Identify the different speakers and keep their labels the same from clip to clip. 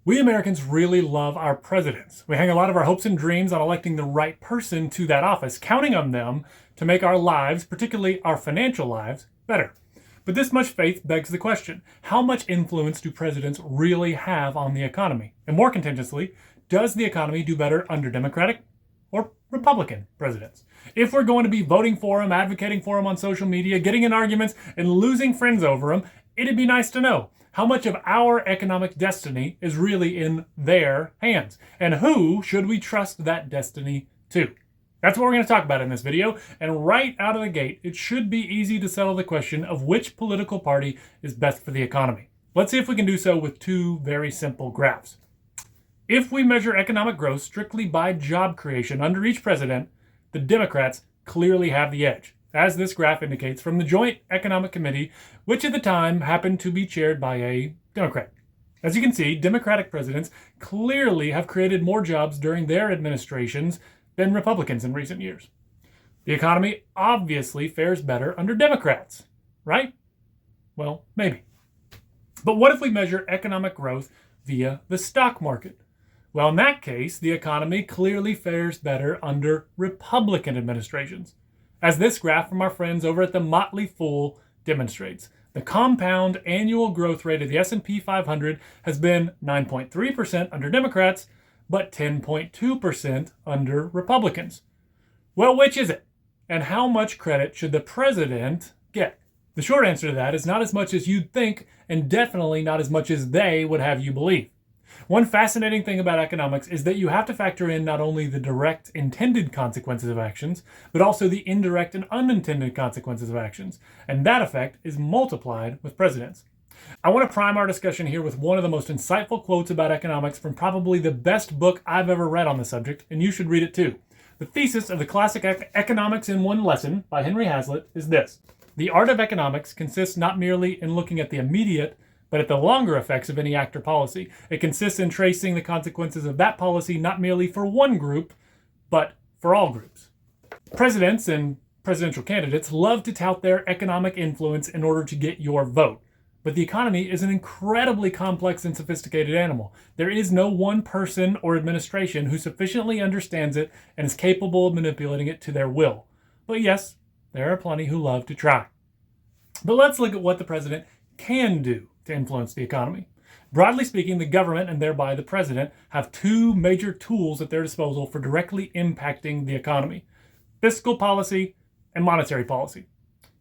Speaker 1: We Americans really love our presidents. We hang a lot of our hopes and dreams on electing the right person to that office, counting on them to make our lives, particularly our financial lives, better. But this much faith begs the question, how much influence do presidents really have on the economy? And more contentiously, does the economy do better under Democratic or Republican presidents? If we're going to be voting for them, advocating for them on social media, getting in arguments, and losing friends over them, it'd be nice to know how much of our economic destiny is really in their hands, and who should we trust that destiny to? That's what we're going to talk about in this video, and right out of the gate, it should be easy to settle the question of which political party is best for the economy. Let's see if we can do so with two very simple graphs. If we measure economic growth strictly by job creation under each president, the Democrats clearly have the edge, as this graph indicates from the Joint Economic Committee, which at the time happened to be chaired by a Democrat. As you can see, Democratic presidents clearly have created more jobs during their administrations than Republicans in recent years. The economy obviously fares better under Democrats, right? Well, maybe. But what if we measure economic growth via the stock market? Well, in that case, the economy clearly fares better under Republican administrations. As this graph from our friends over at the Motley Fool demonstrates, the compound annual growth rate of the S&P 500 has been 9.3% under Democrats, but 10.2% under Republicans. Well, which is it? And how much credit should the president get? The short answer to that is not as much as you'd think, and definitely not as much as they would have you believe. One fascinating thing about economics is that you have to factor in not only the direct intended consequences of actions, but also the indirect and unintended consequences of actions. And that effect is multiplied with presidents. I want to prime our discussion here with one of the most insightful quotes about economics from probably the best book I've ever read on the subject, and you should read it too. The thesis of the classic Economics in One Lesson by Henry Hazlitt is this: the art of economics consists not merely in looking at the immediate, but at the longer effects of any act or policy. It consists in tracing the consequences of that policy not merely for one group, but for all groups. Presidents and presidential candidates love to tout their economic influence in order to get your vote. But the economy is an incredibly complex and sophisticated animal. There is no one person or administration who sufficiently understands it and is capable of manipulating it to their will. But yes, there are plenty who love to try. But let's look at what the president can do to influence the economy. Broadly speaking, the government, and thereby the president, have two major tools at their disposal for directly impacting the economy: fiscal policy and monetary policy.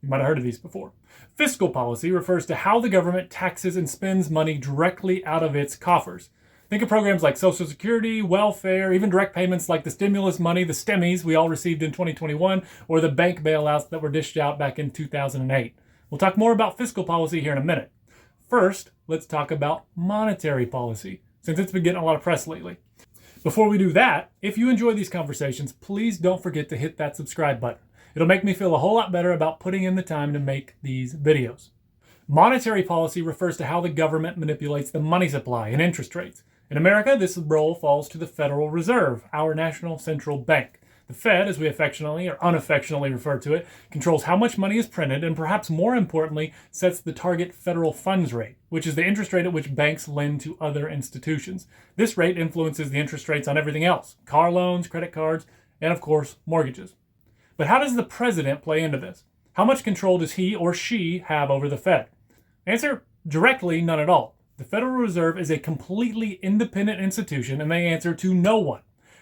Speaker 1: You might have heard of these before. Fiscal policy refers to how the government taxes and spends money directly out of its coffers. Think of programs like Social Security, welfare, even direct payments like the stimulus money, the STEMIs we all received in 2021, or the bank bailouts that were dished out back in 2008. We'll talk more about fiscal policy here in a minute. First, let's talk about monetary policy, since it's been getting a lot of press lately. Before we do that, if you enjoy these conversations, please don't forget to hit that subscribe button. It'll make me feel a whole lot better about putting in the time to make these videos. Monetary policy refers to how the government manipulates the money supply and interest rates. In America, this role falls to the Federal Reserve, our national central bank. The Fed, as we affectionately or unaffectionately refer to it, controls how much money is printed and, perhaps more importantly, sets the target federal funds rate, which is the interest rate at which banks lend to other institutions. This rate influences the interest rates on everything else: car loans, credit cards, and of course, mortgages. But how does the president play into this? How much control does he or she have over the Fed? Answer: directly, none at all. The Federal Reserve is a completely independent institution, and they answer to no one.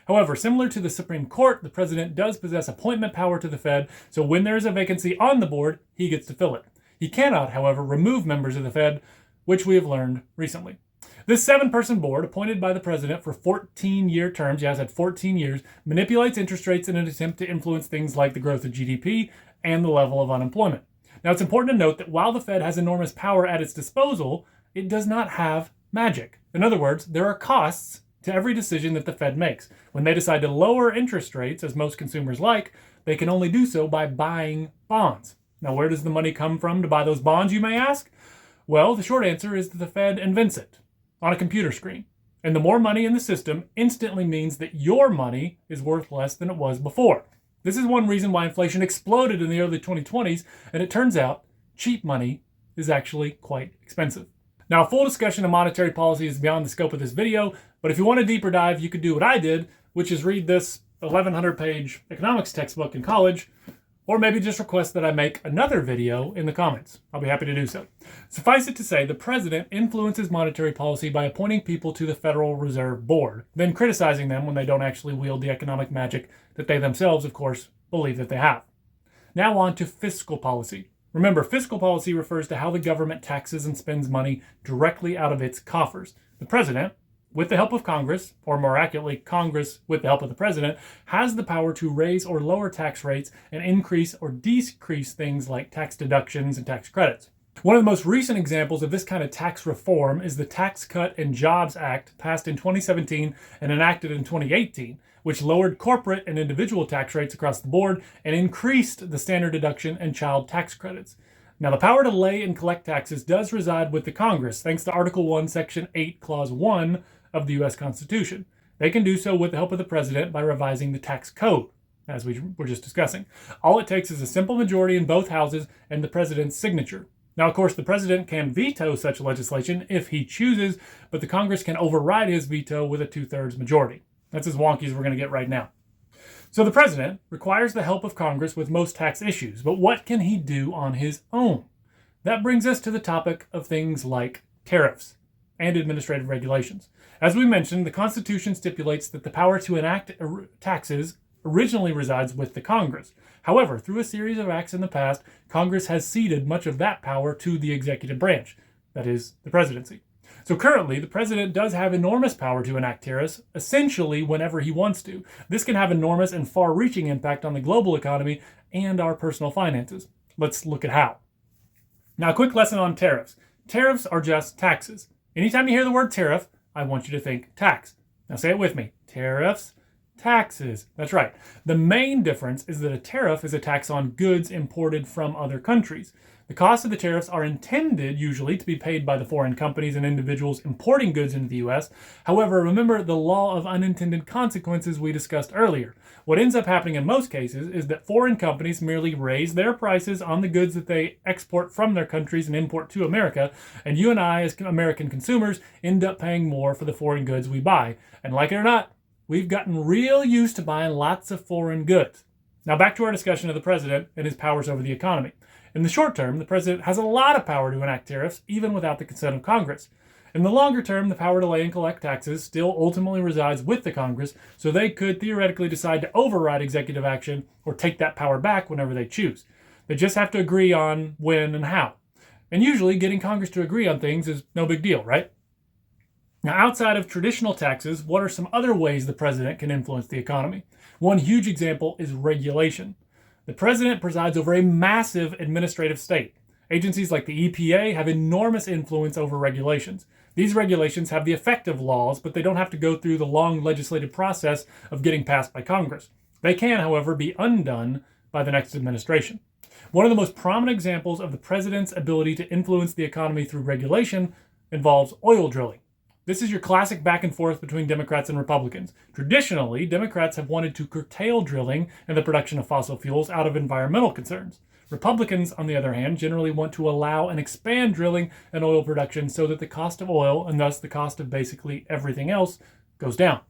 Speaker 1: However, similar to the Supreme Court, the president does possess appointment power to the Fed, so when there is a vacancy on the board, he gets to fill it. He cannot, however, remove members of the Fed, which we have learned recently. This 7-person board, appointed by the president for 14-year terms, yes, at 14 years, manipulates interest rates in an attempt to influence things like the growth of GDP and the level of unemployment. Now, it's important to note that while the Fed has enormous power at its disposal, it does not have magic. In other words, there are costs to every decision that the Fed makes. When they decide to lower interest rates, as most consumers like, they can only do so by buying bonds. Now, where does the money come from to buy those bonds, you may ask? Well, the short answer is that the Fed invents it on a computer screen. And the more money in the system instantly means that your money is worth less than it was before. This is one reason why inflation exploded in the early 2020s, and it turns out cheap money is actually quite expensive. Now, a full discussion of monetary policy is beyond the scope of this video, but if you want a deeper dive, you could do what I did, which is read this 1,100-page economics textbook in college, or maybe just request that I make another video in the comments. I'll be happy to do so. Suffice it to say, the president influences monetary policy by appointing people to the Federal Reserve Board, then criticizing them when they don't actually wield the economic magic that they themselves, of course, believe that they have. Now on to fiscal policy. Remember, fiscal policy refers to how the government taxes and spends money directly out of its coffers. The president, with the help of Congress, or more accurately, Congress with the help of the president, has the power to raise or lower tax rates and increase or decrease things like tax deductions and tax credits. One of the most recent examples of this kind of tax reform is the Tax Cut and Jobs Act, passed in 2017 and enacted in 2018, which lowered corporate and individual tax rates across the board and increased the standard deduction and child tax credits. Now, the power to lay and collect taxes does reside with the Congress, thanks to Article 1, Section 8, Clause 1 of the U.S. Constitution. They can do so with the help of the president by revising the tax code, as we were just discussing. All it takes is a simple majority in both houses and the president's signature. Now, of course, the president can veto such legislation if he chooses, but the Congress can override his veto with a 2/3 majority. That's as wonky as we're going to get right now. So the president requires the help of Congress with most tax issues, but what can he do on his own? That brings us to the topic of things like tariffs and administrative regulations. As we mentioned, the Constitution stipulates that the power to enact taxes originally resides with the Congress. However, through a series of acts in the past, Congress has ceded much of that power to the executive branch, that is, the presidency. So currently, the president does have enormous power to enact tariffs, essentially whenever he wants to. This can have enormous and far-reaching impact on the global economy and our personal finances. Let's look at how. Now, a quick lesson on tariffs. Tariffs are just taxes. Anytime you hear the word tariff, I want you to think tax. Now say it with me. Tariffs, taxes. That's right. The main difference is that a tariff is a tax on goods imported from other countries. The costs of the tariffs are intended usually to be paid by the foreign companies and individuals importing goods into the U.S. However, remember the law of unintended consequences we discussed earlier. What ends up happening in most cases is that foreign companies merely raise their prices on the goods that they export from their countries and import to America, and you and I, as American consumers, end up paying more for the foreign goods we buy. And like it or not, we've gotten real used to buying lots of foreign goods. Now back to our discussion of the president and his powers over the economy. In the short term, the president has a lot of power to enact tariffs, even without the consent of Congress. In the longer term, the power to lay and collect taxes still ultimately resides with the Congress, so they could theoretically decide to override executive action or take that power back whenever they choose. They just have to agree on when and how. And usually, getting Congress to agree on things is no big deal, right? Now, outside of traditional taxes, what are some other ways the president can influence the economy? One huge example is regulation. The president presides over a massive administrative state. Agencies like the EPA have enormous influence over regulations. These regulations have the effect of laws, but they don't have to go through the long legislative process of getting passed by Congress. They can, however, be undone by the next administration. One of the most prominent examples of the president's ability to influence the economy through regulation involves oil drilling. This is your classic back and forth between Democrats and Republicans. Traditionally, Democrats have wanted to curtail drilling and the production of fossil fuels out of environmental concerns. Republicans, on the other hand, generally want to allow and expand drilling and oil production so that the cost of oil, and thus the cost of basically everything else, goes down.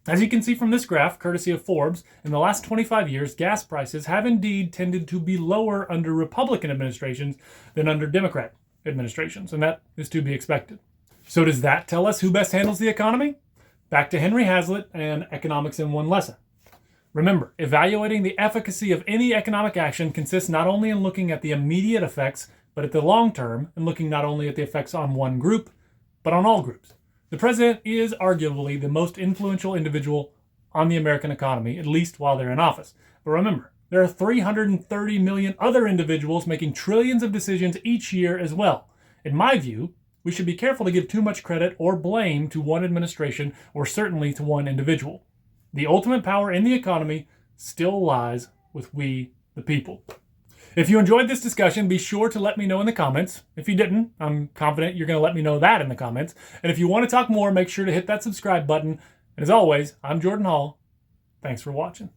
Speaker 1: As you can see from this graph, courtesy of Forbes, in the last 25 years, gas prices have indeed tended to be lower under Republican administrations than under Democrat administrations, and that is to be expected. So does that tell us who best handles the economy? Back to Henry Hazlitt and Economics in One Lesson. Remember, evaluating the efficacy of any economic action consists not only in looking at the immediate effects, but at the long term, and looking not only at the effects on one group, but on all groups. The president is arguably the most influential individual on the American economy, at least while they're in office. But remember, there are 330 million other individuals making trillions of decisions each year as well. In my view, we should be careful to give too much credit or blame to one administration or certainly to one individual. The ultimate power in the economy still lies with we, the people. If you enjoyed this discussion, be sure to let me know in the comments. If you didn't, I'm confident you're going to let me know that in the comments. And if you want to talk more, make sure to hit that subscribe button. And as always, I'm Jordan Hall. Thanks for watching.